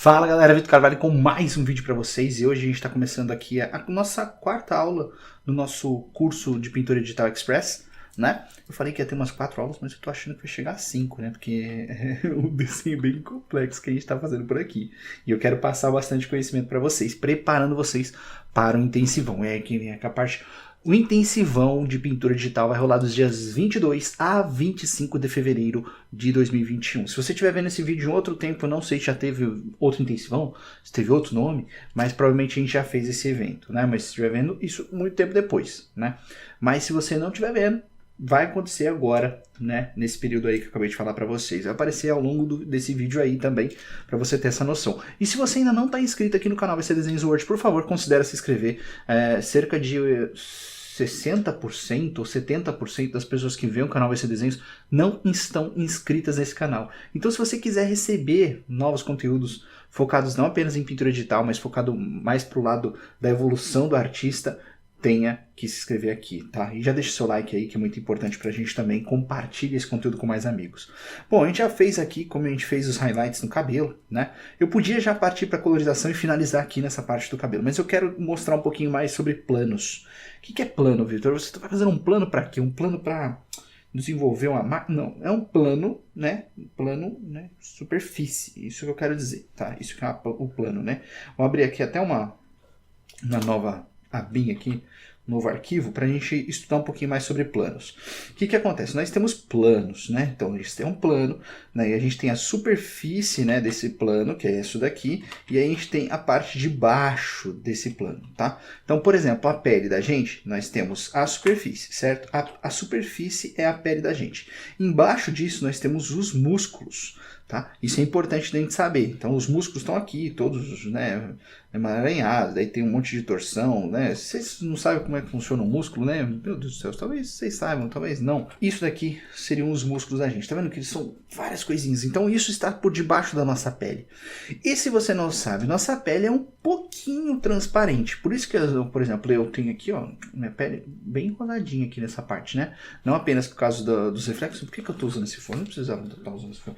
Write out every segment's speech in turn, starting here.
Fala galera, Vitor Carvalho com mais um vídeo para vocês e hoje a gente está começando aqui a nossa quarta aula do nosso curso de Pintura Digital Express, né? Eu falei que ia ter umas 4 aulas, mas eu tô achando que vai chegar a 5, né? Porque é um desenho bem complexo que a gente está fazendo por aqui. E eu quero passar bastante conhecimento para vocês, preparando vocês para o intensivão. É que vem a parte... O intensivão de pintura digital vai rolar dos dias 22 a 25 de fevereiro de 2021. Se você estiver vendo esse vídeo em outro tempo, eu não sei se já teve outro intensivão, se teve outro nome, mas provavelmente a gente já fez esse evento, né? Mas se estiver vendo, isso muito tempo depois, né? Mas se você não estiver vendo, vai acontecer agora, né? Nesse período aí que eu acabei de falar para vocês. Vai aparecer ao longo desse vídeo aí também, para você ter essa noção. E se você ainda não está inscrito aqui no canal VC Desenhos Word, por favor, considere se inscrever. Cerca de 60% ou 70% das pessoas que veem o canal VC Desenhos não estão inscritas nesse canal. Então, se você quiser receber novos conteúdos focados não apenas em pintura digital, mas focado mais para o lado da evolução do artista, tenha que se inscrever aqui, tá? E já deixa o seu like aí, que é muito importante pra gente também. Compartilhe esse conteúdo com mais amigos. Bom, a gente já fez aqui, como a gente fez os highlights no cabelo, né? Eu podia já partir para colorização e finalizar aqui nessa parte do cabelo, mas eu quero mostrar um pouquinho mais sobre planos. O que é plano, Vitor? Você vai fazer um plano para quê? Um plano para desenvolver uma máquina? Não, é um plano, né? Plano, né? Superfície, isso que eu quero dizer, tá? Isso que é o plano, né? Vou abrir aqui até uma nova abinha aqui, novo arquivo, para a gente estudar um pouquinho mais sobre planos. O que acontece? Nós temos planos, né? Então a gente tem um plano, né? E a gente tem a superfície, né, desse plano, que é isso daqui, e aí a gente tem a parte de baixo desse plano, tá? Então, por exemplo, a pele da gente, nós temos a superfície, certo? A superfície é a pele da gente. Embaixo disso nós temos os músculos, tá? Isso é importante da gente saber. Então os músculos estão aqui, todos, né, emaranhados, daí tem um monte de torção, né? Vocês não sabem como é que funciona o músculo, né? Meu Deus do céu, talvez vocês saibam, talvez não. Isso daqui seriam os músculos da gente, tá vendo que eles são várias coisinhas. Então isso está por debaixo da nossa pele. E se você não sabe, nossa pele é um pouquinho transparente. Por isso que, por exemplo, eu tenho aqui, ó, minha pele bem rosadinha aqui nessa parte, né? Não apenas por causa dos reflexos. Por que eu tô usando esse fone? Não precisava estar usando esse fone.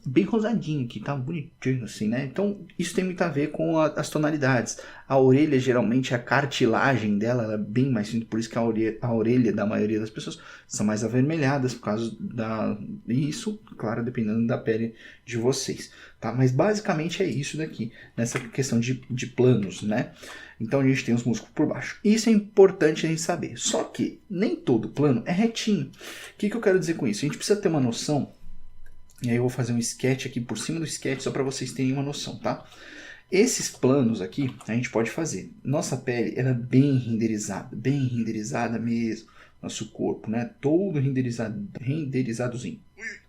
Bem rosadinho aqui, tá bonitinho assim, né? Então isso tem muito a ver com as tonalidades. A orelha, geralmente, a cartilagem dela ela é bem mais simples, por isso que a orelha da maioria das pessoas são mais avermelhadas, por causa isso, claro, dependendo da pele de vocês, tá? Mas basicamente é isso daqui, nessa questão de planos, né? Então a gente tem os músculos por baixo. Isso é importante a gente saber. Só que nem todo plano é retinho. O que eu quero dizer com isso? A gente precisa ter uma noção, e aí eu vou fazer um sketch aqui por cima do sketch, só para vocês terem uma noção, tá? Esses planos aqui, a gente pode fazer. Nossa pele, ela é bem renderizada mesmo. Nosso corpo, né? Todo renderizadozinho.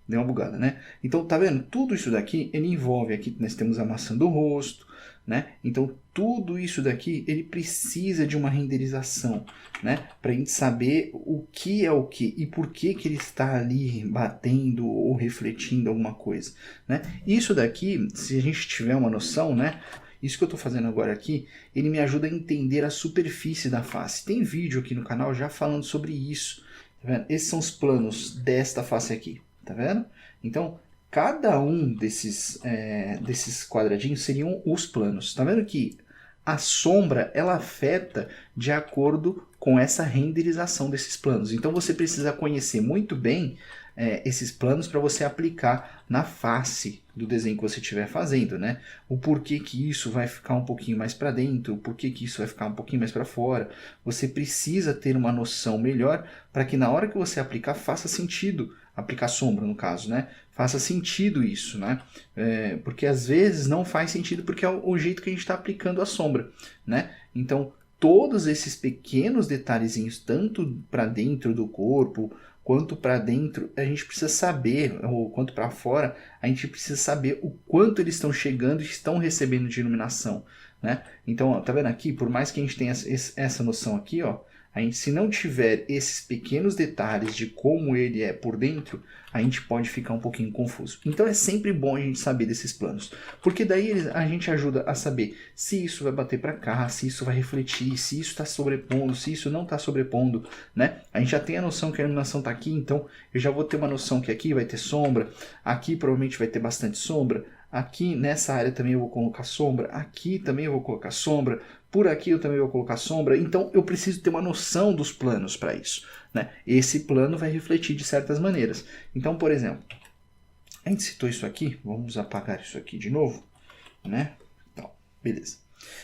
Deu uma bugada, né? Então, tá vendo? Tudo isso daqui, ele envolve aqui, nós temos a maçã do rosto, né? Então, tudo isso daqui, ele precisa de uma renderização, né? Para a gente saber o que é o que e por que ele está ali batendo ou refletindo alguma coisa, né? Isso daqui, se a gente tiver uma noção, né? Isso que eu estou fazendo agora aqui, ele me ajuda a entender a superfície da face. Tem vídeo aqui no canal já falando sobre isso, tá vendo? Esses são os planos desta face aqui, tá vendo? Então, cada um desses quadradinhos seriam os planos. Tá vendo que a sombra ela afeta de acordo com essa renderização desses planos. Então você precisa conhecer muito bem esses planos para você aplicar na face do desenho que você estiver fazendo, né? O porquê que isso vai ficar um pouquinho mais para dentro, o porquê que isso vai ficar um pouquinho mais para fora. Você precisa ter uma noção melhor para que na hora que você aplicar faça sentido. Aplicar sombra no caso, né? Faça sentido isso, né? Porque às vezes não faz sentido porque é o jeito que a gente está aplicando a sombra, né? Então todos esses pequenos detalhezinhos, tanto para dentro do corpo quanto para dentro, a gente precisa saber, ou quanto para fora, a gente precisa saber o quanto eles estão chegando e estão recebendo de iluminação, né? Então, ó, tá vendo aqui? Por mais que a gente tenha essa noção aqui, ó, a gente, se não tiver esses pequenos detalhes de como ele é por dentro, a gente pode ficar um pouquinho confuso. Então é sempre bom a gente saber desses planos, porque daí a gente ajuda a saber se isso vai bater para cá, se isso vai refletir, se isso está sobrepondo, se isso não está sobrepondo, né? A gente já tem a noção que a iluminação está aqui, então eu já vou ter uma noção que aqui vai ter sombra, aqui provavelmente vai ter bastante sombra, aqui nessa área também eu vou colocar sombra, aqui também eu vou colocar sombra, por aqui eu também vou colocar sombra, então eu preciso ter uma noção dos planos para isso, né? Esse plano vai refletir de certas maneiras. Então, por exemplo, a gente citou isso aqui, vamos apagar isso aqui de novo, né? Então, beleza.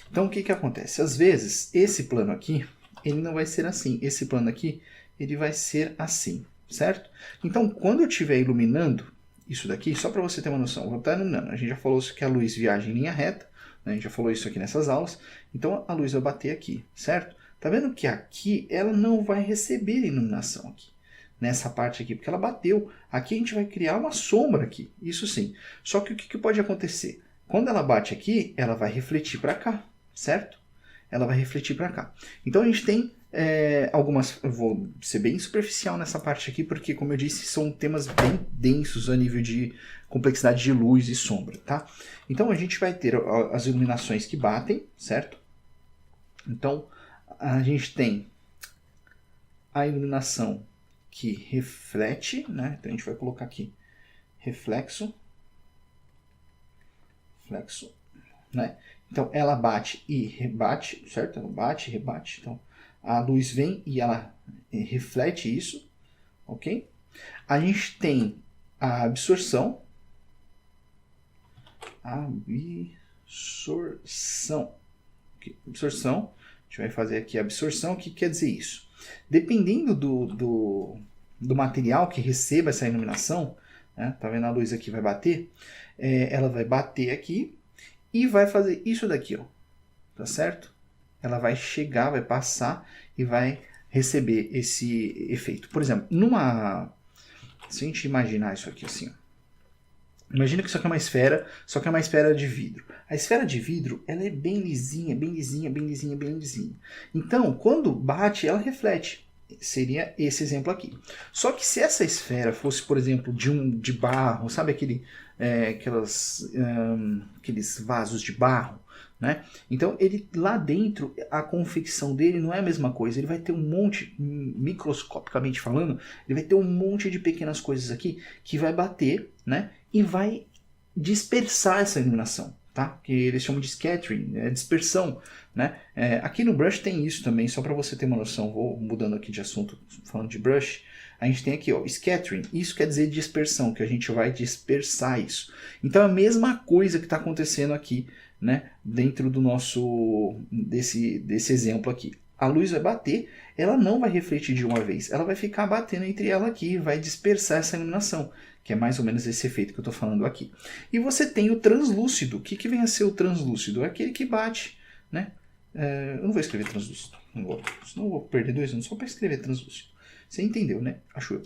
Então, o que acontece? Às vezes, esse plano aqui, ele não vai ser assim. Esse plano aqui, ele vai ser assim, certo? Então, quando eu estiver iluminando isso daqui, só para você ter uma noção, vou estar iluminando. A gente já falou que a luz viaja em linha reta, né? A gente já falou isso aqui nessas aulas. Então, a luz vai bater aqui, certo? Tá vendo que aqui ela não vai receber iluminação aqui, nessa parte aqui, porque ela bateu. Aqui a gente vai criar uma sombra aqui, isso sim. Só que o que pode acontecer? Quando ela bate aqui, ela vai refletir para cá, certo? Ela vai refletir para cá. Então a gente tem algumas... Eu vou ser bem superficial nessa parte aqui, porque, como eu disse, são temas bem densos a nível de complexidade de luz e sombra, tá? Então a gente vai ter as iluminações que batem, certo? Então a gente tem a iluminação que reflete, né? Então a gente vai colocar aqui reflexo, né? Então ela bate e rebate, certo? Ela bate e rebate. Então a luz vem e ela reflete isso, ok? A gente tem a absorção. Okay. Absorção. A gente vai fazer aqui a absorção. O que quer dizer isso? Dependendo do material que receba essa iluminação, né? Tá vendo a luz aqui vai bater? Ela vai bater aqui e vai fazer isso daqui, ó, tá certo? Ela vai chegar, vai passar e vai receber esse efeito. Por exemplo, se a gente imaginar isso aqui assim, ó. Imagina que isso aqui é uma esfera, só que é uma esfera de vidro. A esfera de vidro, ela é bem lisinha, bem lisinha, bem lisinha, bem lisinha. Então, quando bate, ela reflete. Seria esse exemplo aqui. Só que se essa esfera fosse, por exemplo, de barro, sabe aqueles vasos de barro, né? Então, ele lá dentro, a confecção dele não é a mesma coisa. Ele vai ter um monte, microscopicamente falando, ele vai ter um monte de pequenas coisas aqui que vai bater, né? E vai dispersar essa iluminação, tá? Que eles chamam de scattering, dispersão, né? Aqui no Brush tem isso também, só para você ter uma noção. Vou mudando aqui de assunto, falando de Brush. A gente tem aqui, ó, scattering. Isso quer dizer dispersão, que a gente vai dispersar isso. Então é a mesma coisa que está acontecendo aqui, né? Dentro do desse exemplo aqui. A luz vai bater, ela não vai refletir de uma vez, ela vai ficar batendo entre ela aqui e vai dispersar essa iluminação, que é mais ou menos esse efeito que eu estou falando aqui. E você tem o translúcido. O que vem a ser o translúcido? É aquele que bate, né? Eu não vou escrever translúcido, senão eu vou perder 2 anos só para escrever translúcido. Você entendeu, né? Acho eu.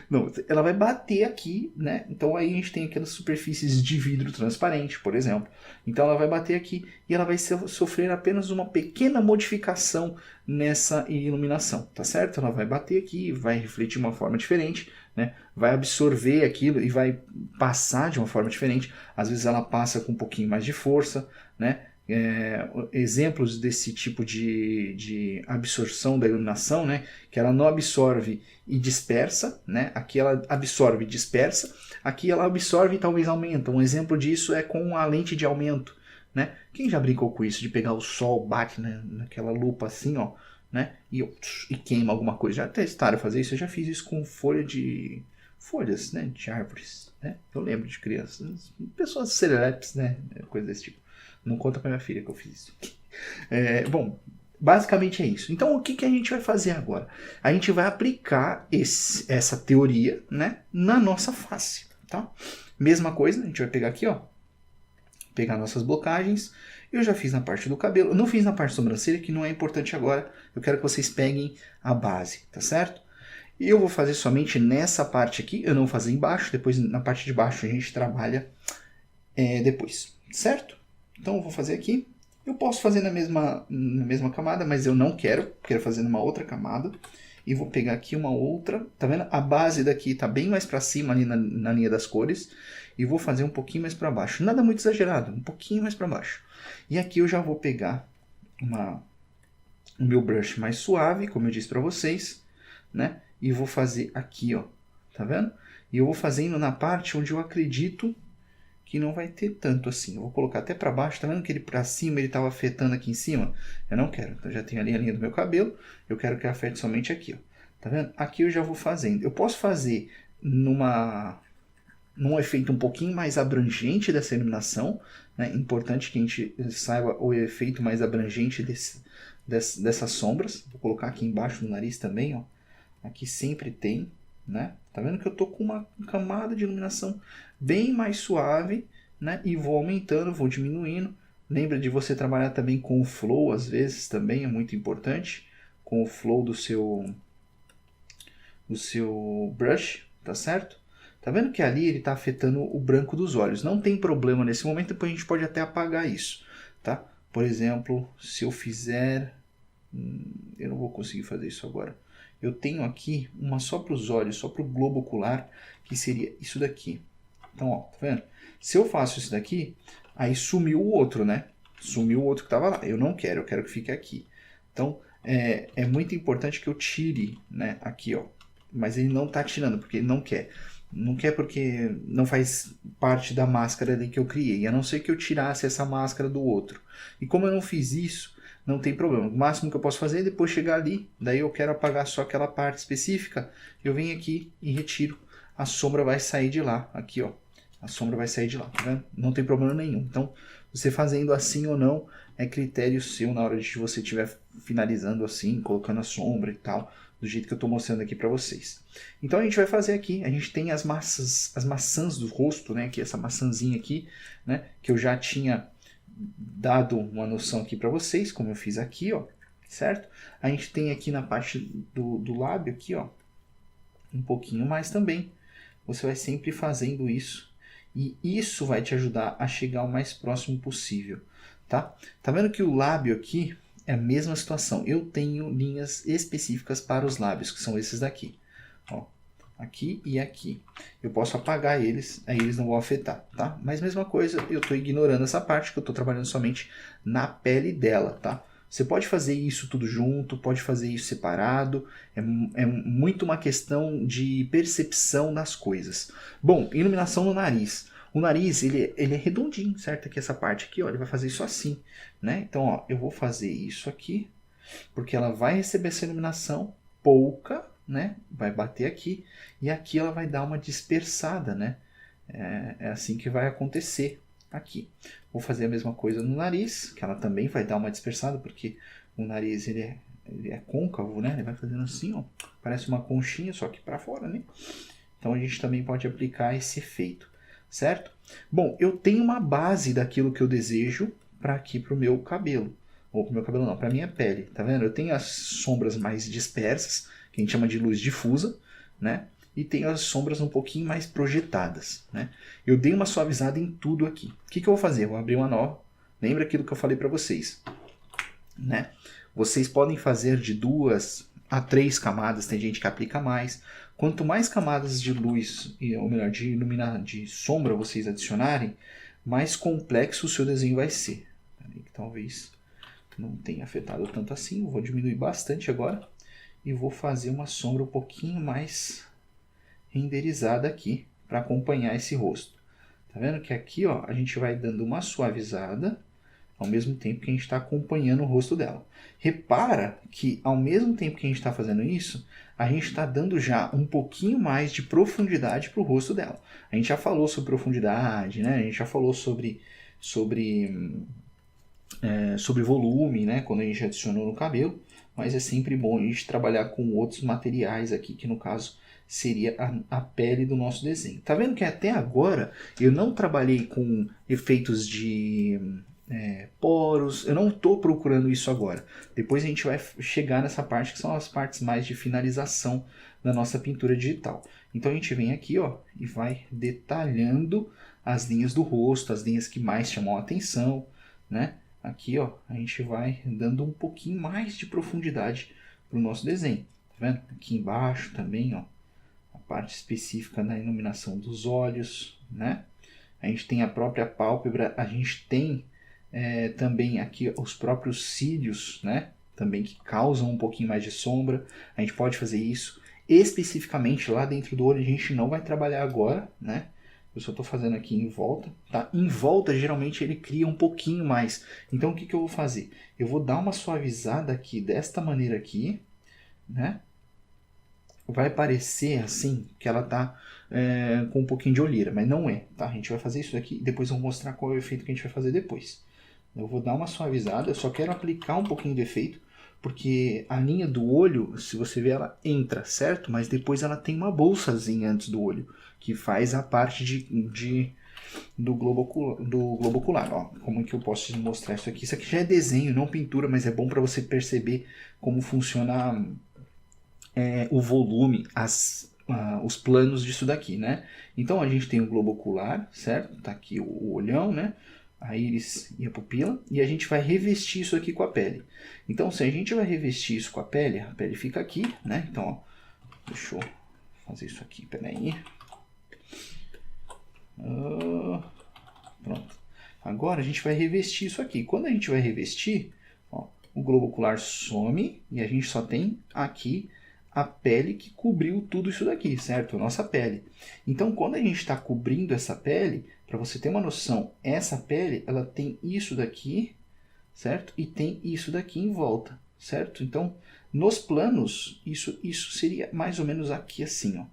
Não, ela vai bater aqui, né? Então aí a gente tem aquelas superfícies de vidro transparente, por exemplo. Então ela vai bater aqui e ela vai sofrer apenas uma pequena modificação nessa iluminação, tá certo? Ela vai bater aqui, vai refletir de uma forma diferente, né? Vai absorver aquilo e vai passar de uma forma diferente. Às vezes ela passa com um pouquinho mais de força, né? Exemplos desse tipo de absorção da iluminação, né? Que ela não absorve e dispersa, né? Aqui ela absorve e dispersa, aqui ela absorve e talvez aumenta. Um exemplo disso é com a lente de aumento, né? Quem já brincou com isso, de pegar o sol, bate naquela lupa assim, ó, né? E queima alguma coisa. Já testaram fazer isso? Eu já fiz isso com folhas, né? De árvores, né? Eu lembro de crianças, pessoas serelepes, né? Coisa desse tipo. Não conta pra minha filha que eu fiz isso. Bom, basicamente é isso. Então, o que a gente vai fazer agora? A gente vai aplicar essa teoria, né, na nossa face, tá? Mesma coisa, a gente vai pegar aqui, ó, pegar nossas blocagens. Eu já fiz na parte do cabelo. Eu não fiz na parte da sobrancelha, que não é importante agora. Eu quero que vocês peguem a base, tá certo? E eu vou fazer somente nessa parte aqui. Eu não vou fazer embaixo. Depois, na parte de baixo, a gente trabalha depois, certo? Então eu vou fazer aqui. Eu posso fazer na mesma camada, mas eu não quero. Quero fazer numa outra camada. E vou pegar aqui uma outra. Tá vendo? A base daqui tá bem mais para cima ali na linha das cores. E vou fazer um pouquinho mais para baixo. Nada muito exagerado, um pouquinho mais para baixo. E aqui eu já vou pegar o meu brush mais suave, como eu disse para vocês, né? E vou fazer aqui, ó. Tá vendo? E eu vou fazendo na parte onde eu acredito que não vai ter tanto assim. Eu vou colocar até para baixo, tá vendo que ele para cima ele estava afetando aqui em cima? Eu não quero, então já tenho ali a linha do meu cabelo, eu quero que afete somente aqui, ó. Tá vendo? Aqui eu já vou fazendo. Eu posso fazer num efeito um pouquinho mais abrangente dessa iluminação, né? Importante que a gente saiba o efeito mais abrangente dessas sombras. Vou colocar aqui embaixo do nariz também, ó. Aqui sempre tem, né? Tá vendo que eu tô com uma camada de iluminação bem mais suave, né? E vou aumentando, vou diminuindo. Lembra de você trabalhar também com o flow, às vezes também é muito importante, com o flow do seu brush, tá certo? Tá vendo que ali ele está afetando o branco dos olhos. Não tem problema nesse momento, depois a gente pode até apagar isso, tá? Por exemplo, se eu fizer... eu não vou conseguir fazer isso agora. Eu tenho aqui uma só para os olhos, só para o globo ocular, que seria isso daqui. Então, ó, tá vendo? Se eu faço isso daqui, aí sumiu o outro, né? Sumiu o outro que estava lá. Eu não quero, eu quero que fique aqui. Então, é muito importante que eu tire, né? Aqui, ó. Mas ele não está tirando, porque ele não quer. Não quer porque não faz parte da máscara ali que eu criei, a não ser que eu tirasse essa máscara do outro. E como eu não fiz isso, não tem problema. O máximo que eu posso fazer é depois chegar ali, daí eu quero apagar só aquela parte específica, eu venho aqui e retiro. A sombra vai sair de lá, aqui ó. A sombra vai sair de lá, tá vendo? Não tem problema nenhum. Então, você fazendo assim ou não, é critério seu na hora de você estiver finalizando assim, colocando a sombra e tal, do jeito que eu estou mostrando aqui para vocês. Então a gente vai fazer aqui, a gente tem as maçãs do rosto, né, que essa maçãzinha aqui, né, que eu já tinha dado uma noção aqui para vocês, como eu fiz aqui, ó, certo? A gente tem aqui na parte do lábio aqui, ó, um pouquinho mais também. Você vai sempre fazendo isso e isso vai te ajudar a chegar o mais próximo possível, tá? Tá vendo que o lábio aqui é a mesma situação. Eu tenho linhas específicas para os lábios, que são esses daqui. Ó, aqui e aqui. Eu posso apagar eles, aí eles não vão afetar, tá? Mas mesma coisa, eu estou ignorando essa parte, que eu estou trabalhando somente na pele dela, tá? Você pode fazer isso tudo junto, pode fazer isso separado, é muito uma questão de percepção das coisas. Bom, iluminação no nariz. O nariz, ele é redondinho, certo? Aqui essa parte aqui, ó, ele vai fazer isso assim, né? Então, ó, eu vou fazer isso aqui, porque ela vai receber essa iluminação pouca, né? Vai bater aqui, e aqui ela vai dar uma dispersada, né? É assim que vai acontecer aqui. Vou fazer a mesma coisa no nariz, que ela também vai dar uma dispersada, porque o nariz, ele é côncavo, né? Ele vai fazendo assim, ó, parece uma conchinha, só que para fora, né? Então, a gente também pode aplicar esse efeito. Certo? Bom, eu tenho uma base daquilo que eu desejo para aqui para o meu cabelo. Ou para o meu cabelo não, para a minha pele. Tá vendo? Eu tenho as sombras mais dispersas, que a gente chama de luz difusa, né? E tenho as sombras um pouquinho mais projetadas, né? Eu dei uma suavizada em tudo aqui. O que eu vou fazer? Eu vou abrir uma nova. Lembra aquilo que eu falei para vocês, né? Vocês podem fazer de 2 a 3 camadas, tem gente que aplica mais. Quanto mais camadas de luz, ou melhor, de sombra vocês adicionarem, mais complexo o seu desenho vai ser. Talvez não tenha afetado tanto assim, eu vou diminuir bastante agora e vou fazer uma sombra um pouquinho mais renderizada aqui para acompanhar esse rosto. Tá vendo que aqui, ó, a gente vai dando uma suavizada ao mesmo tempo que a gente está acompanhando o rosto dela. Repara que ao mesmo tempo que a gente está fazendo isso, a gente está dando já um pouquinho mais de profundidade para o rosto dela. A gente já falou sobre profundidade, né? A gente já falou sobre volume, né? Quando a gente adicionou no cabelo, mas é sempre bom a gente trabalhar com outros materiais aqui, que no caso seria a pele do nosso desenho. Tá vendo que até agora eu não trabalhei com efeitos de poros, eu não estou procurando isso agora. Depois a gente vai chegar nessa parte que são as partes mais de finalização da nossa pintura digital. Então a gente vem aqui, ó, e vai detalhando as linhas do rosto, as linhas que mais chamam a atenção, né? Aqui, ó, a gente vai dando um pouquinho mais de profundidade para o nosso desenho. Tá vendo? Aqui embaixo também, ó, a parte específica na iluminação dos olhos, né? A gente tem a própria pálpebra, a gente tem também aqui os próprios cílios, né? Também que causam um pouquinho mais de sombra. A gente pode fazer isso. Especificamente lá dentro do olho a gente não vai trabalhar agora, né? Eu só estou fazendo aqui em volta, tá? Em volta, geralmente, ele cria um pouquinho mais. Então, o que eu vou fazer? Eu vou dar uma suavizada aqui, desta maneira aqui, né? Vai parecer, assim, que ela tá com um pouquinho de olheira, mas não é, tá? A gente vai fazer isso aqui e depois eu vou mostrar qual é o efeito que a gente vai fazer depois. Eu vou dar uma suavizada, eu só quero aplicar um pouquinho de efeito, porque a linha do olho, se você ver, ela entra, certo? Mas depois ela tem uma bolsazinha antes do olho, que faz a parte do globo ocular. Ó, como que eu posso te mostrar isso aqui? Isso aqui já é desenho, não pintura, mas é bom para você perceber como funciona o volume, os planos disso daqui, né? Então a gente tem o globo ocular, certo? Tá aqui o olhão, né? A íris e a pupila, e a gente vai revestir isso aqui com a pele. Então, se a gente vai revestir isso com a pele fica aqui, né? Então, ó, deixa eu fazer isso aqui, peraí. Pronto. Agora a gente vai revestir isso aqui. Quando a gente vai revestir, ó, o globo ocular some e a gente só tem aqui a pele que cobriu tudo isso daqui, certo? A nossa pele. Então, quando a gente está cobrindo essa pele, para você ter uma noção, essa pele, ela tem isso daqui, certo? E tem isso daqui em volta, certo? Então, nos planos, isso seria mais ou menos aqui assim, ó.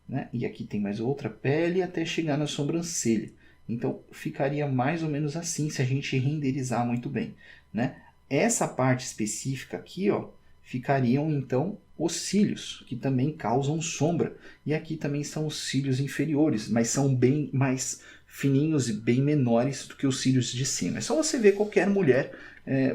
Né? E aqui tem mais outra pele até chegar na sobrancelha. Então, ficaria mais ou menos assim se a gente renderizar muito bem, né? Essa parte específica aqui, ó, ficariam então os cílios, que também causam sombra. E aqui também são os cílios inferiores, mas são bem mais fininhos e bem menores do que os cílios de cima. É só você ver qualquer mulher,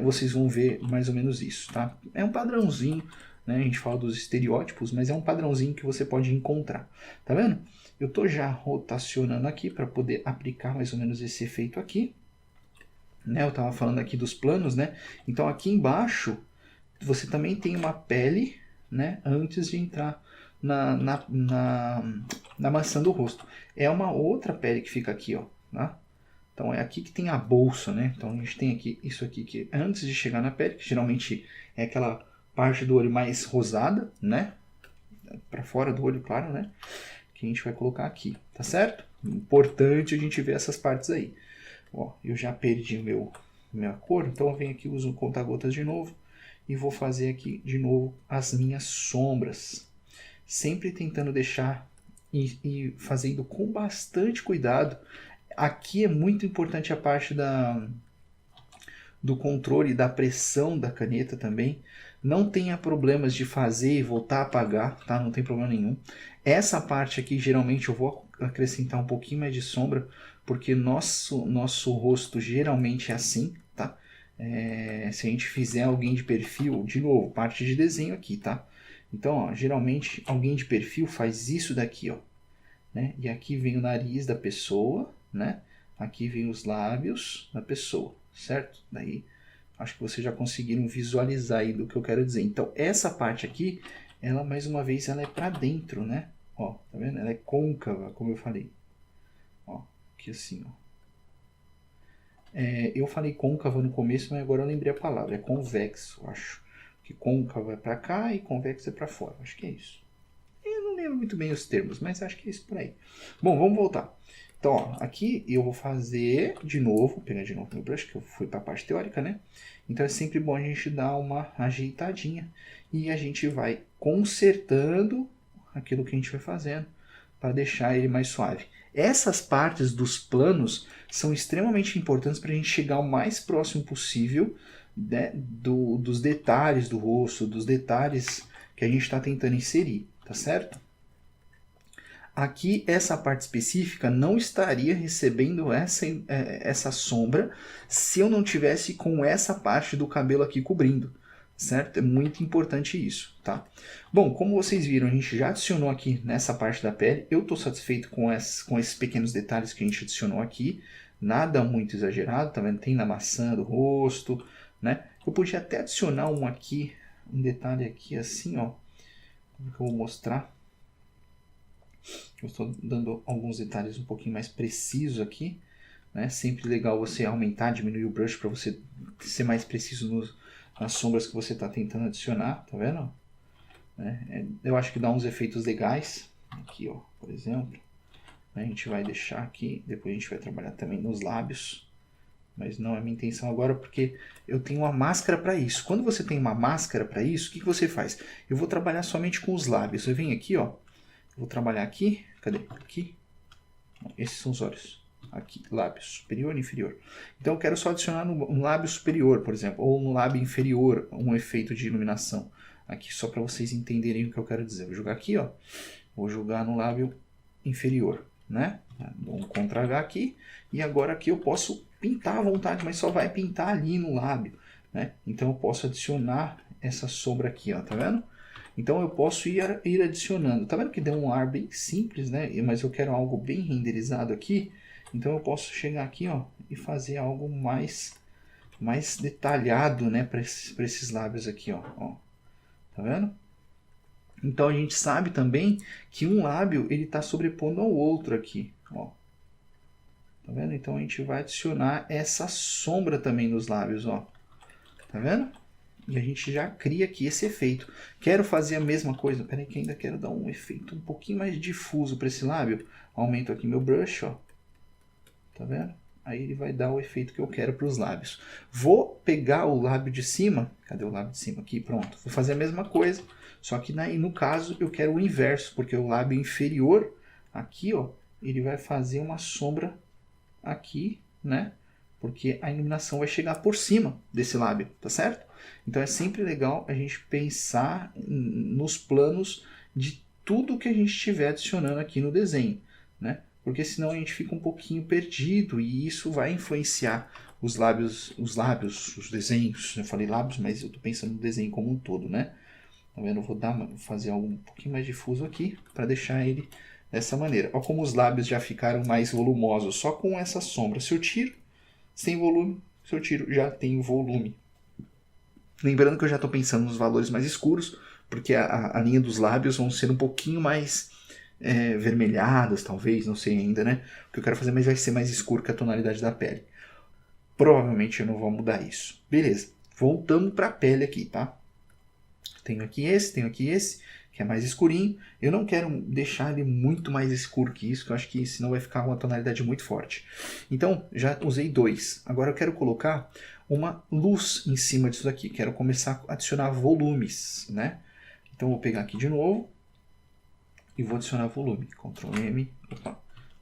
vocês vão ver mais ou menos isso, tá? É um padrãozinho, né? A gente fala dos estereótipos, mas é um padrãozinho que você pode encontrar. Tá vendo? Eu estou já rotacionando aqui para poder aplicar mais ou menos esse efeito aqui. Né? Eu estava falando aqui dos planos, né? Então aqui embaixo você também tem uma pele, né? Antes de entrar na maçã do rosto. É uma outra pele que fica aqui, ó. Tá? Então é aqui que tem a bolsa, né? Então a gente tem aqui isso aqui que antes de chegar na pele, que geralmente é aquela parte do olho mais rosada, né? Para fora do olho, claro, né? Que a gente vai colocar aqui, tá certo? Importante a gente ver essas partes aí. Ó, eu já perdi minha cor, então eu venho aqui, uso o conta-gotas de novo e vou fazer aqui de novo as minhas sombras. Sempre tentando deixar e fazendo com bastante cuidado. Aqui é muito importante a parte do controle da pressão da caneta também. Não tenha problemas de fazer e voltar a apagar, tá? Não tem problema nenhum. Essa parte aqui, geralmente, eu vou acrescentar um pouquinho mais de sombra, porque nosso rosto geralmente é assim, tá? Se a gente fizer alguém de perfil, de novo, parte de desenho aqui, tá? Então, ó, geralmente, alguém de perfil faz isso daqui, ó. Né? E aqui vem o nariz da pessoa, né? Aqui vem os lábios da pessoa, certo? Daí, acho que vocês já conseguiram visualizar aí do que eu quero dizer. Então, essa parte aqui, ela, mais uma vez, ela é para dentro, né? Ó, tá vendo? Ela é côncava, como eu falei. Ó, aqui assim, ó. Eu falei côncava no começo, mas agora eu lembrei a palavra. É convexo, acho. Que côncava é para cá e convexo é para fora. Acho que é isso. Eu não lembro muito bem os termos, mas acho que é isso por aí. Bom, vamos voltar. Então, ó, aqui eu vou fazer de novo, vou pegar de novo meu brush, que eu fui para a parte teórica, né? Então é sempre bom a gente dar uma ajeitadinha e a gente vai consertando aquilo que a gente vai fazendo para deixar ele mais suave. Essas partes dos planos são extremamente importantes para a gente chegar o mais próximo possível, né, dos detalhes do rosto, dos detalhes que a gente está tentando inserir, tá certo? Aqui, essa parte específica não estaria recebendo essa sombra se eu não tivesse com essa parte do cabelo aqui cobrindo, certo? É muito importante isso, tá? Bom, como vocês viram, a gente já adicionou aqui nessa parte da pele. Eu estou satisfeito com esses pequenos detalhes que a gente adicionou aqui. Nada muito exagerado, tá vendo? Tem na maçã do rosto, né? Eu podia até adicionar um detalhe aqui assim, ó. Como que eu vou mostrar? Eu estou dando alguns detalhes um pouquinho mais precisos aqui, né? Sempre legal você aumentar, diminuir o brush para você ser mais preciso nas sombras que você está tentando adicionar, tá vendo? Eu acho que dá uns efeitos legais, aqui ó, por exemplo, A gente vai deixar aqui, depois a gente vai trabalhar também nos lábios. Mas não é minha intenção agora, porque eu tenho uma máscara para isso. Quando você tem uma máscara para isso, o que você faz? Eu vou trabalhar somente com os lábios. Eu venho aqui, ó. Vou trabalhar aqui. Cadê? Aqui. Esses são os olhos. Aqui, lábio superior e inferior. Então eu quero só adicionar no lábio superior, por exemplo, ou no lábio inferior, um efeito de iluminação. Aqui, só para vocês entenderem o que eu quero dizer. Vou jogar aqui, ó. Vou jogar no lábio inferior, né? Dou um Ctrl H aqui. E agora aqui eu posso pintar à vontade, mas só vai pintar ali no lábio, né? Então eu posso adicionar essa sombra aqui, ó, tá vendo? Então eu posso ir adicionando. Tá vendo que deu um ar bem simples, né? Mas eu quero algo bem renderizado aqui. Então eu posso chegar aqui, ó, e fazer algo mais detalhado, né, para esses lábios aqui, ó. Tá vendo? Então a gente sabe também que um lábio ele está sobrepondo ao outro aqui, ó. Tá vendo? Então a gente vai adicionar essa sombra também nos lábios, ó. Tá vendo? E a gente já cria aqui esse efeito. Quero fazer a mesma coisa. Peraí que ainda quero dar um efeito um pouquinho mais difuso para esse lábio. Aumento aqui meu brush, ó. Tá vendo? Aí ele vai dar o efeito que eu quero para os lábios. Vou pegar o lábio de cima. Cadê o lábio de cima aqui? Pronto. Vou fazer a mesma coisa. Só que no caso eu quero o inverso. Porque o lábio inferior, aqui, ó, ele vai fazer uma sombra aqui, né? Porque a iluminação vai chegar por cima desse lábio, tá certo? Então é sempre legal a gente pensar nos planos de tudo que a gente estiver adicionando aqui no desenho, né? Porque senão a gente fica um pouquinho perdido e isso vai influenciar os lábios, os desenhos. Eu falei lábios, mas eu tô pensando no desenho como um todo, né? Tá vendo? Eu vou fazer algo um pouquinho mais difuso aqui para deixar ele dessa maneira. Olha como os lábios já ficaram mais volumosos só com essa sombra. Se eu tiro, sem volume, se eu tiro, já tem volume. Lembrando que eu já estou pensando nos valores mais escuros, porque a linha dos lábios vão ser um pouquinho mais vermelhadas, talvez, não sei ainda, né? O que eu quero fazer, mas vai ser mais escuro que a tonalidade da pele. Provavelmente eu não vou mudar isso. Beleza, voltamos para a pele aqui, tá? Tenho aqui esse, que é mais escurinho. Eu não quero deixar ele muito mais escuro que isso, que eu acho que senão vai ficar uma tonalidade muito forte. Então, já usei 2. Agora eu quero colocar uma luz em cima disso daqui. Quero começar a adicionar volumes, né? Então, eu vou pegar aqui de novo e vou adicionar volume. Ctrl M,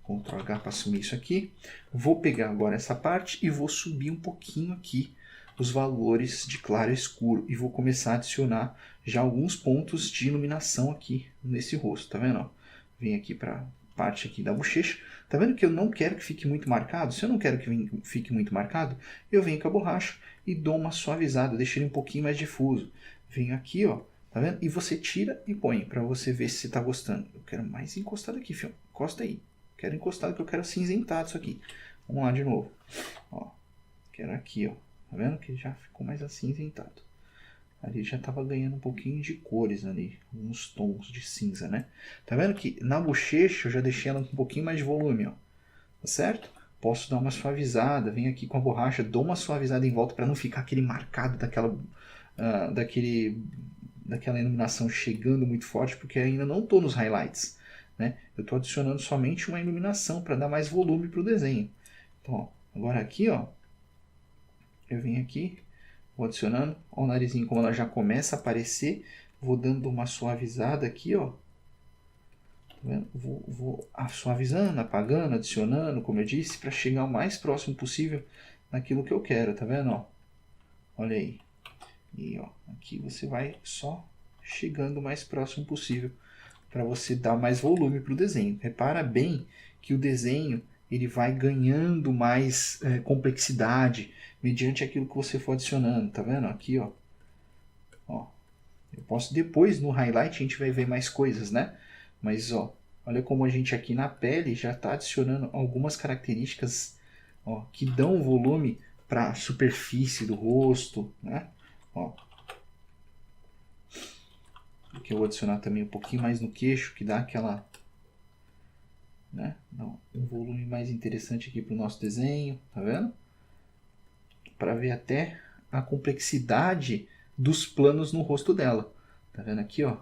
Ctrl H para sumir isso aqui. Vou pegar agora essa parte e vou subir um pouquinho aqui os valores de claro e escuro e vou começar a adicionar já alguns pontos de iluminação aqui nesse rosto, tá vendo? Vem aqui para a parte aqui da bochecha, tá vendo que eu não quero que fique muito marcado? Se eu não quero que fique muito marcado, eu venho com a borracha e dou uma suavizada, deixo ele um pouquinho mais difuso. Venho aqui, ó, tá vendo? E você tira e põe para você ver se você tá gostando. Eu quero mais encostado aqui, filho. Encosta aí. Quero encostado que eu quero cinzentado isso aqui. Vamos lá de novo. Ó, quero aqui, ó. Tá vendo que já ficou mais acinzentado. Ali já estava ganhando um pouquinho de cores ali, uns tons de cinza, né? Tá vendo que na bochecha eu já deixei ela com um pouquinho mais de volume, ó. Tá certo? Posso dar uma suavizada, venho aqui com a borracha, dou uma suavizada em volta para não ficar aquele marcado daquela iluminação chegando muito forte, porque ainda não estou nos highlights, né? Eu estou adicionando somente uma iluminação para dar mais volume para o desenho. Então, ó, agora aqui, ó, eu venho aqui, vou adicionando, ó, o narizinho como ela já começa a aparecer, vou dando uma suavizada aqui, ó. Tá vendo? Vou suavizando, apagando, adicionando, como eu disse, para chegar o mais próximo possível naquilo que eu quero, tá vendo? Ó? Olha aí. E ó, aqui você vai só chegando o mais próximo possível para você dar mais volume para o desenho. Repara bem que o desenho ele vai ganhando mais complexidade mediante aquilo que você for adicionando, tá vendo? Aqui, ó. Ó. Eu posso depois no highlight a gente vai ver mais coisas, né? Mas ó, olha como a gente aqui na pele já está adicionando algumas características, ó, que dão volume para a superfície do rosto, né? Ó. Aqui eu vou adicionar também um pouquinho mais no queixo, que dá aquela, né? Dá um volume mais interessante aqui para o nosso desenho, tá vendo? Para ver até a complexidade dos planos no rosto dela. Tá vendo aqui, ó?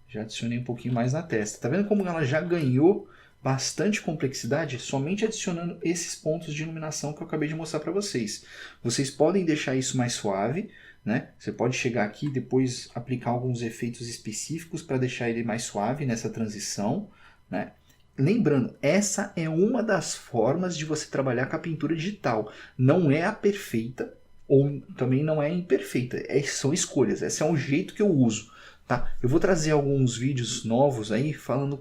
Já adicionei um pouquinho mais na testa. Tá vendo como ela já ganhou bastante complexidade somente adicionando esses pontos de iluminação que eu acabei de mostrar para vocês. Vocês podem deixar isso mais suave, né? Você pode chegar aqui e depois aplicar alguns efeitos específicos para deixar ele mais suave nessa transição, né? Lembrando, essa é uma das formas de você trabalhar com a pintura digital. Não é a perfeita, ou também não é imperfeita. São escolhas, esse é o jeito que eu uso. Tá? Eu vou trazer alguns vídeos novos aí falando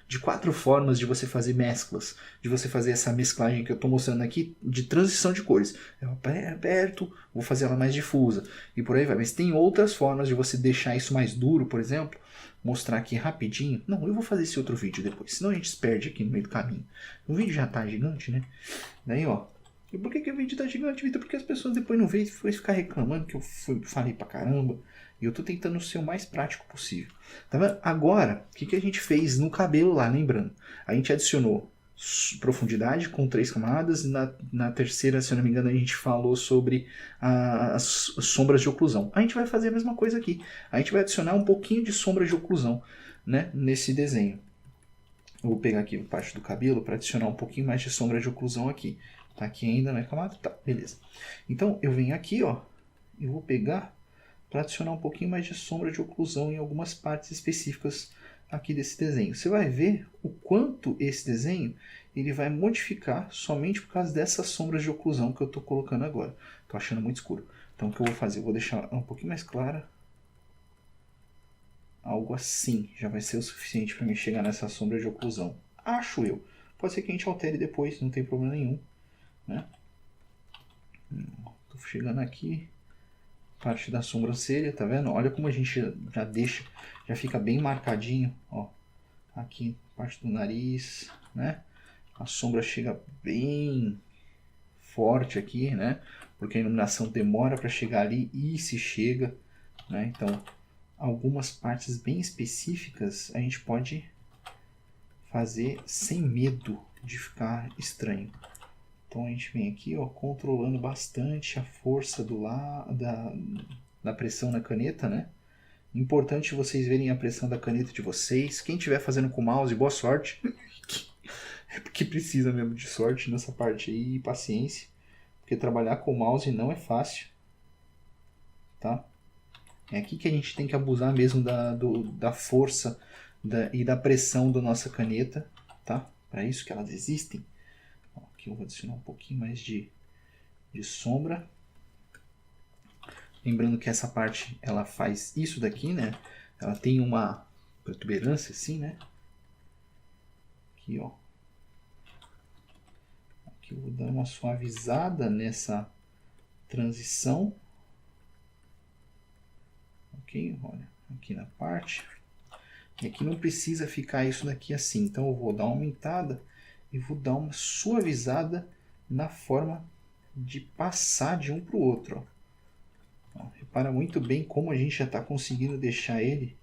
de 4 formas de você fazer mesclas, de você fazer essa mesclagem que eu estou mostrando aqui de transição de cores. Eu aperto, vou fazer ela mais difusa e por aí vai. Mas tem outras formas de você deixar isso mais duro, por exemplo, mostrar aqui rapidinho. Não, eu vou fazer esse outro vídeo depois, senão a gente se perde aqui no meio do caminho. O vídeo já tá gigante, né? Daí, ó. E por que o vídeo tá gigante, Vitor? Porque as pessoas depois não veem e foi ficar reclamando que eu falei pra caramba. E eu tô tentando ser o mais prático possível. Tá vendo? Agora, o que a gente fez no cabelo lá, lembrando? A gente adicionou profundidade com 3 camadas. Na terceira, se eu não me engano, a gente falou sobre as sombras de oclusão. A gente vai fazer a mesma coisa aqui. A gente vai adicionar um pouquinho de sombra de oclusão, né, nesse desenho. Eu vou pegar aqui parte do cabelo para adicionar um pouquinho mais de sombra de oclusão aqui. Tá aqui ainda, né, camada? Tá, beleza. Então, eu venho aqui, ó, e vou pegar para adicionar um pouquinho mais de sombra de oclusão em algumas partes específicas aqui desse desenho. Você vai ver o quanto esse desenho ele vai modificar somente por causa dessas sombras de oclusão que eu estou colocando agora. Estou achando muito escuro. Então o que eu vou fazer? Eu vou deixar um pouquinho mais clara. Algo assim já vai ser o suficiente para mim chegar nessa sombra de oclusão. Acho eu. Pode ser que a gente altere depois, não tem problema nenhum. Né? Estou chegando aqui. Parte da sobrancelha, tá vendo? Olha como a gente já deixa, já fica bem marcadinho, ó. Aqui, parte do nariz, né? A sombra chega bem forte aqui, né? Porque a iluminação demora para chegar ali e se chega, né? Então, algumas partes bem específicas a gente pode fazer sem medo de ficar estranho. Então a gente vem aqui, ó, controlando bastante a força da pressão na caneta, né? Importante vocês verem a pressão da caneta de vocês. Quem estiver fazendo com o mouse, boa sorte. É porque precisa mesmo de sorte nessa parte aí e paciência. Porque trabalhar com o mouse não é fácil. Tá? É aqui que a gente tem que abusar mesmo da força e da pressão da nossa caneta. Tá? Para isso que elas existem. Aqui eu vou adicionar um pouquinho mais de sombra. Lembrando que essa parte ela faz isso daqui, né? Ela tem uma protuberância assim, né? Aqui, ó. Aqui eu vou dar uma suavizada nessa transição. Ok? Olha, aqui na parte. E aqui não precisa ficar isso daqui assim. Então eu vou dar uma aumentada e vou dar uma suavizada na forma de passar de um para o outro. Ó, repara muito bem como a gente já está conseguindo deixar ele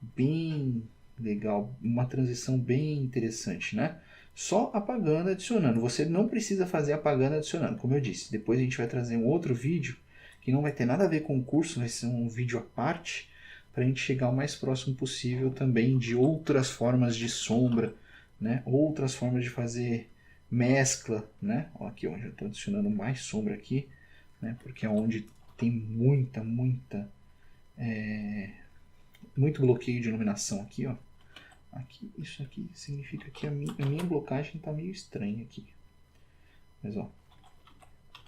bem legal, uma transição bem interessante, né? Só apagando e adicionando. Você não precisa fazer apagando e adicionando, como eu disse. Depois a gente vai trazer um outro vídeo que não vai ter nada a ver com o curso, vai ser um vídeo à parte para a gente chegar o mais próximo possível também de outras formas de sombra, né? Outras formas de fazer mescla, né? Ó, aqui, ó, já estou adicionando mais sombra aqui, né? Porque é onde tem muito bloqueio de iluminação aqui, ó. Aqui, isso aqui significa que a minha blocagem está meio estranha aqui. Mas ó,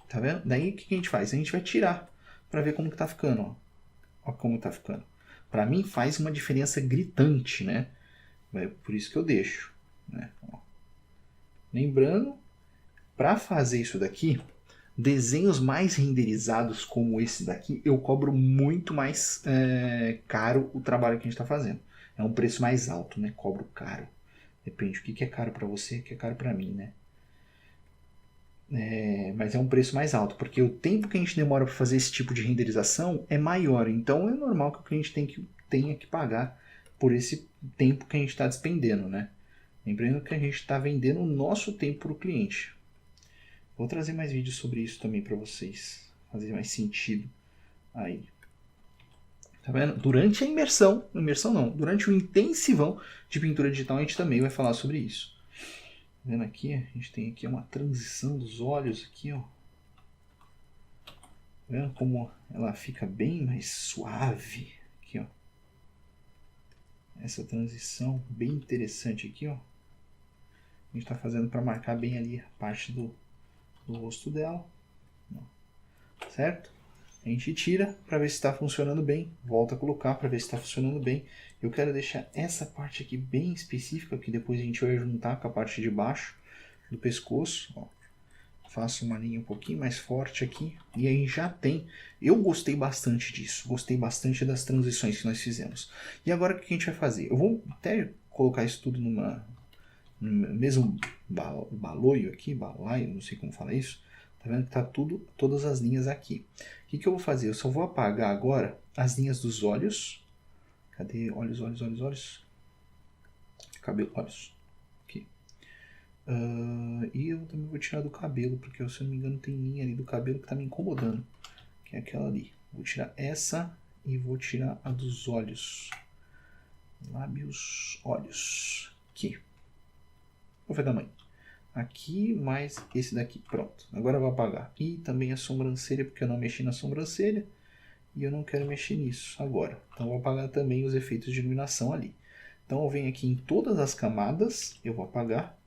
tá vendo? Daí o que a gente faz? A gente vai tirar para ver como que tá ficando, ó. Ó como tá ficando. Para mim faz uma diferença gritante, né? É por isso que eu deixo. Né? Lembrando, para fazer isso daqui, desenhos mais renderizados como esse daqui, eu cobro muito mais caro o trabalho que a gente está fazendo. É um preço mais alto, né? Cobro caro. Depende o que é caro para você, o que é caro para mim, né? Mas é um preço mais alto, porque o tempo que a gente demora para fazer esse tipo de renderização é maior. Então é normal que o cliente tenha que pagar por esse tempo que a gente está despendendo, né? Lembrando que a gente está vendendo o nosso tempo para o cliente. Vou trazer mais vídeos sobre isso também para vocês. Fazer mais sentido aí. Tá vendo? Durante a imersão não, durante o intensivão de pintura digital a gente também vai falar sobre isso. Vendo aqui, a gente tem aqui uma transição dos olhos aqui, ó. Vendo como ela fica bem mais suave aqui, ó. Essa transição bem interessante aqui, ó. A gente está fazendo para marcar bem ali a parte do rosto dela, certo? A gente tira para ver se está funcionando bem, volta a colocar para ver se está funcionando bem. Eu quero deixar essa parte aqui bem específica, que depois a gente vai juntar com a parte de baixo do pescoço, ó. Faço uma linha um pouquinho mais forte aqui. E aí já tem. Eu gostei bastante disso. Gostei bastante das transições que nós fizemos. E agora o que a gente vai fazer? Eu vou até colocar isso tudo no mesmo baloio aqui. Balaio, não sei como fala isso. Tá vendo que tá tudo, todas as linhas aqui. O que eu vou fazer? Eu só vou apagar agora as linhas dos olhos. Cadê? Olhos, olhos, olhos, olhos. Cabelo, olhos. E eu também vou tirar do cabelo, porque se eu não me engano tem linha ali do cabelo que tá me incomodando, que é aquela ali. Vou tirar essa e vou tirar a dos olhos. Lábios, olhos. Aqui. Vou ver tamanho. Aqui mais esse daqui. Pronto. Agora eu vou apagar. E também a sobrancelha, porque eu não mexi na sobrancelha. E eu não quero mexer nisso agora. Então eu vou apagar também os efeitos de iluminação ali. Então eu venho aqui em todas as camadas. Eu vou apagar.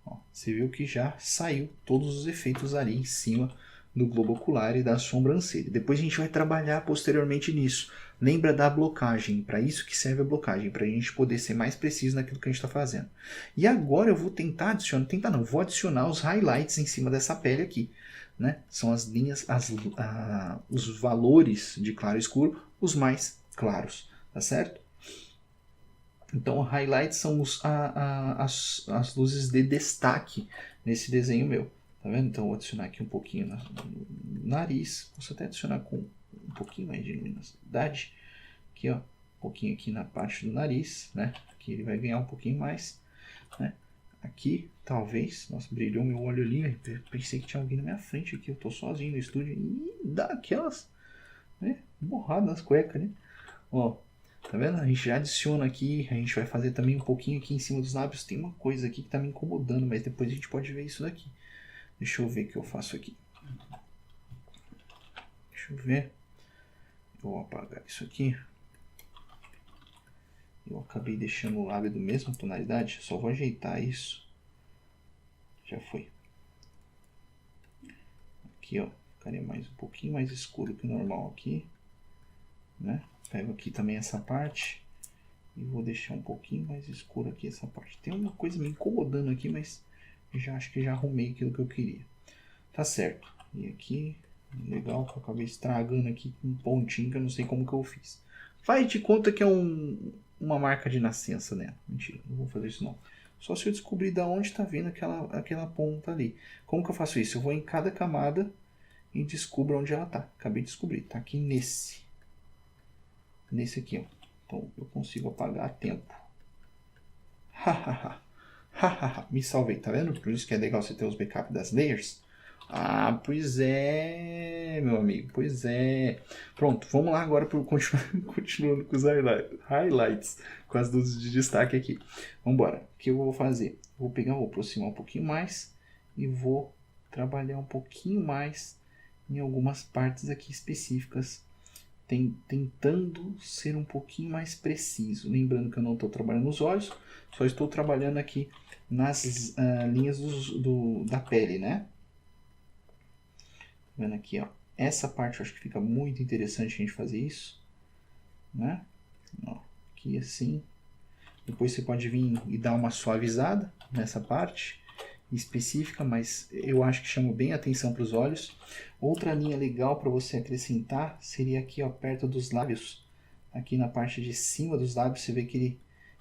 Ó, você viu que já saiu todos os efeitos ali em cima do globo ocular e da sobrancelha. Depois a gente vai trabalhar posteriormente nisso. Lembra da blocagem, para isso que serve a blocagem, para a gente poder ser mais preciso naquilo que a gente está fazendo. E agora eu vou vou adicionar os highlights em cima dessa pele aqui. Né? São as linhas, os valores de claro e escuro, os mais claros, tá certo? Então, highlights são as luzes de destaque nesse desenho meu. Tá vendo? Então, eu vou adicionar aqui um pouquinho no nariz. Posso até adicionar com um pouquinho mais de luminosidade. Aqui, ó. Um pouquinho aqui na parte do nariz, né? Aqui ele vai ganhar um pouquinho mais, né? Aqui, talvez. Nossa, brilhou meu olho ali. Eu pensei que tinha alguém na minha frente aqui. Eu tô sozinho no estúdio. E dá aquelas, né? Borrada nas cuecas, né? Ó. Tá vendo? A gente já adiciona aqui, a gente vai fazer também um pouquinho aqui em cima dos lábios. Tem uma coisa aqui que tá me incomodando, mas depois a gente pode ver isso daqui. Deixa eu ver o que eu faço aqui. Deixa eu ver. Eu vou apagar isso aqui. Eu acabei deixando o lábio da mesma tonalidade. Só vou ajeitar isso. Já foi. Aqui, ó. Ficaria mais um pouquinho mais escuro que o normal aqui. Né? Pego aqui também essa parte e vou deixar um pouquinho mais escuro aqui essa parte. Tem uma coisa me incomodando aqui, mas já acho que já arrumei aquilo que eu queria. Tá certo. E aqui, legal, que eu acabei estragando aqui com um pontinho que eu não sei como que eu fiz. Faz de conta que é uma marca de nascença, né? Mentira, não vou fazer isso não. Só se eu descobrir da onde está vindo aquela ponta ali. Como que eu faço isso? Eu vou em cada camada e descubro onde ela tá. Acabei de descobrir, tá aqui nesse aqui, ó. Então eu consigo apagar a tempo. Me salvei, tá vendo? Por isso que é legal você ter os backups das layers. Ah, pois é, meu amigo, pois é. Pronto, vamos lá agora para continuando com os highlights, com as luzes de destaque aqui. Vamos embora. O que eu vou fazer? Vou aproximar um pouquinho mais e vou trabalhar um pouquinho mais em algumas partes aqui específicas, tentando ser um pouquinho mais preciso. Lembrando que eu não estou trabalhando nos olhos, só estou trabalhando aqui nas linhas da pele, né? Tá vendo aqui, ó. Essa parte eu acho que fica muito interessante a gente fazer isso, né? Ó, aqui assim. Depois você pode vir e dar uma suavizada nessa parte específica, mas eu acho que chama bem a atenção para os olhos. Outra linha legal para você acrescentar seria aqui, ó, perto dos lábios, aqui na parte de cima dos lábios. Você vê que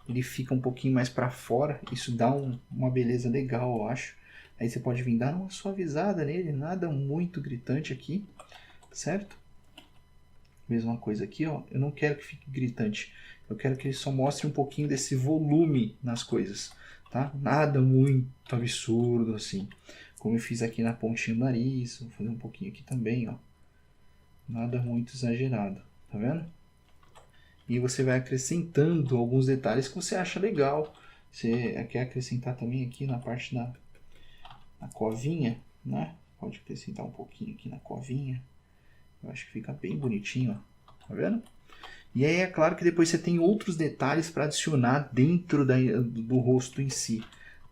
ele fica um pouquinho mais para fora. Isso dá uma beleza legal, eu acho. Aí você pode vir dar uma suavizada nele, nada muito gritante aqui, certo? Mesma coisa aqui, ó. Eu não quero que fique gritante. Eu quero que ele só mostre um pouquinho desse volume nas coisas, tá? Nada muito absurdo assim. Como eu fiz aqui na pontinha do nariz, vou fazer um pouquinho aqui também, ó. Nada muito exagerado, tá vendo? E você vai acrescentando alguns detalhes que você acha legal, Você quer acrescentar também aqui na parte da covinha, né? Pode acrescentar um pouquinho aqui na covinha. Eu acho que fica bem bonitinho, ó. Tá vendo? E aí é claro que depois você tem outros detalhes para adicionar dentro do rosto em si,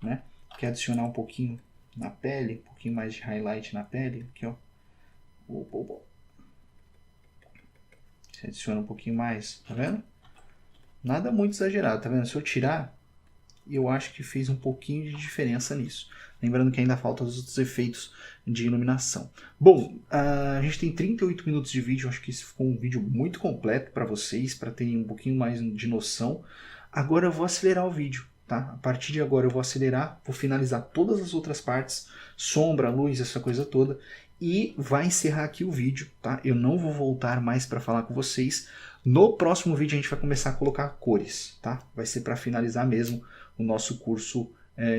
né? Quer adicionar um pouquinho na pele, um pouquinho mais de highlight na pele, aqui ó. Você adiciona um pouquinho mais, tá vendo? Nada muito exagerado, tá vendo? Se eu tirar, eu acho que fez um pouquinho de diferença nisso. Lembrando que ainda faltam os outros efeitos de iluminação. Bom, a gente tem 38 minutos de vídeo, acho que esse ficou um vídeo muito completo para vocês, para terem um pouquinho mais de noção. Agora eu vou acelerar o vídeo, tá? A partir de agora eu vou acelerar, vou finalizar todas as outras partes, sombra, luz, essa coisa toda, e vai encerrar aqui o vídeo, tá? Eu não vou voltar mais para falar com vocês. No próximo vídeo a gente vai começar a colocar cores, tá? Vai ser para finalizar mesmo o nosso curso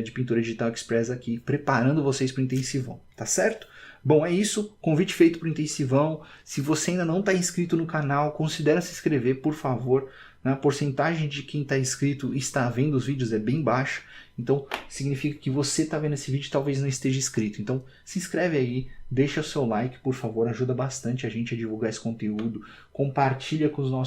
de Pintura Digital Express aqui, preparando vocês para o Intensivão, tá certo? Bom, é isso, convite feito para o Intensivão. Se você ainda não está inscrito no canal, considere se inscrever, por favor. A porcentagem de quem está inscrito e está vendo os vídeos é bem baixa, então significa que você está vendo esse vídeo e talvez não esteja inscrito. Então se inscreve aí, deixa o seu like, por favor, ajuda bastante a gente a divulgar esse conteúdo, compartilha com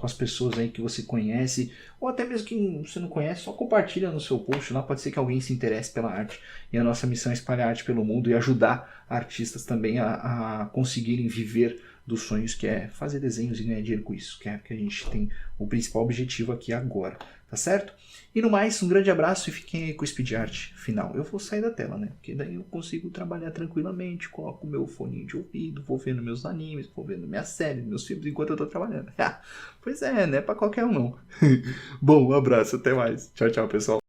as pessoas aí que você conhece, ou até mesmo que você não conhece, só compartilha no seu post lá, pode ser que alguém se interesse pela arte, e a nossa missão é espalhar arte pelo mundo e ajudar artistas também a conseguirem viver dos sonhos, que é fazer desenhos e ganhar dinheiro com isso, que é que a gente tem o principal objetivo aqui agora, tá certo? E no mais, um grande abraço e fiquem aí com o Speed Art final. Eu vou sair da tela, né? Porque daí eu consigo trabalhar tranquilamente, coloco o meu fone de ouvido, vou vendo meus animes, vou vendo minha série, meus filmes enquanto eu tô trabalhando. Pois é, não é pra qualquer um não. Bom, um abraço, até mais. Tchau, tchau, pessoal.